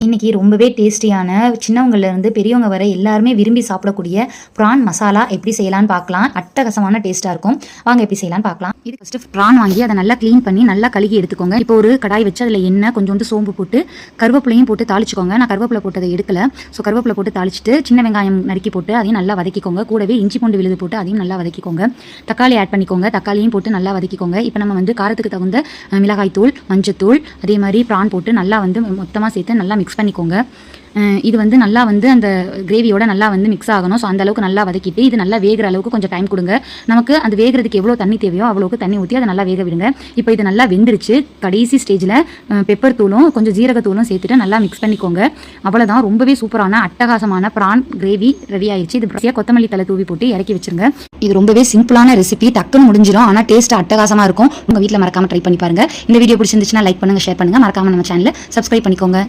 இன்றைக்கி ரொம்பவே டேஸ்டியான சின்னவங்கலேருந்து பெரியவங்க வரை எல்லாருமே விரும்பி சாப்பிடக்கூடிய ப்ரான் மசாலா எப்படி செய்யலான்னு பார்க்கலாம். அட்டகாசமான டேஸ்ட்டாக இருக்கும். வாங்க எப்படி செய்யலான்னு பார்க்கலாம். இது ஃபஸ்ட்டு ப்ரான் வாங்கி அதை நல்லா க்ளீன் பண்ணி நல்லா கழுகி எடுத்துக்கோங்க. இப்போ ஒரு கடாய் வச்சு அதில் எண்ணெய் கொஞ்சோண்டு சோம்பு போட்டு கருவேப்பிலையும் போட்டு தாளிச்சுக்கோங்க. நான் கருவேப்பிலை போட்டதை எடுக்கல. ஸோ கருவேப்பிலை போட்டு தாளிச்சிட்டு சின்ன வெங்காயம் நறுக்கி போட்டு அதையும் நல்லா வதக்கிக்கோங்க. கூடவே இஞ்சி பூண்டு விழுது போட்டு அதையும் நல்லா வதக்கிக்கோங்க. தக்காளி ஆட் பண்ணிக்கோங்க. தக்காளியும் போட்டு நல்லா வதக்கிக்கோங்க. இப்போ நம்ம காரத்துக்கு தகுந்த மிளகாய் தூள், மஞ்சத்தூள், அதே மாதிரி ப்ரான் போட்டு நல்லா மொத்தமாக சேர்த்து நல்லா மிக்ஸ் பண்ணிக்கோங்க. இது நல்லா அந்த கிரேவியோட நல்லா மிக்ஸ் ஆகணும். ஸோ அந்த அளவுக்கு நல்லா வதக்கிட்டு இது நல்லா வேகிற அளவுக்கு கொஞ்சம் டைம் கொடுங்க. நமக்கு அந்த வேகிறதுக்கு எவ்வளோ தண்ணி தேவையோ அவ்வளோக்கு தண்ணி ஊற்றி அதை நல்லா வேக விடுங்க. இப்போ இது நல்லா வெந்துருச்சு. கடைசி ஸ்டேஜில் பெப்பர் தூளும் கொஞ்சம் ஜீரகத்தூளும் சேர்த்துட்டு நல்லா மிக்ஸ் பண்ணிக்கோங்க. அவ்வளோதான். ரொம்பவே சூப்பரான அட்டகாசமான ப்ரான் கிரேவி ரெடி ஆயிடுச்சு. இது பிரசியாக கொத்தமல்லி தலை தூவி போட்டு இறக்கி வச்சிருங்க. இது ரொம்பவே சிம்பிளான ரெசிபி, டக்குன்னு முடிஞ்சிடும். ஆனால் டேஸ்ட் அட்டகாசமாக இருக்கும். உங்கள் வீட்டில் மறக்காமல் ட்ரை பண்ணி பாருங்க. இந்த வீடியோ பிடிச்சிருந்துச்சுன்னா லைக் பண்ணுங்க, ஷேர் பண்ணுங்க. மறக்காம நம்ம சேனலை சப்ஸ்கிரைப் பண்ணிக்கோங்க.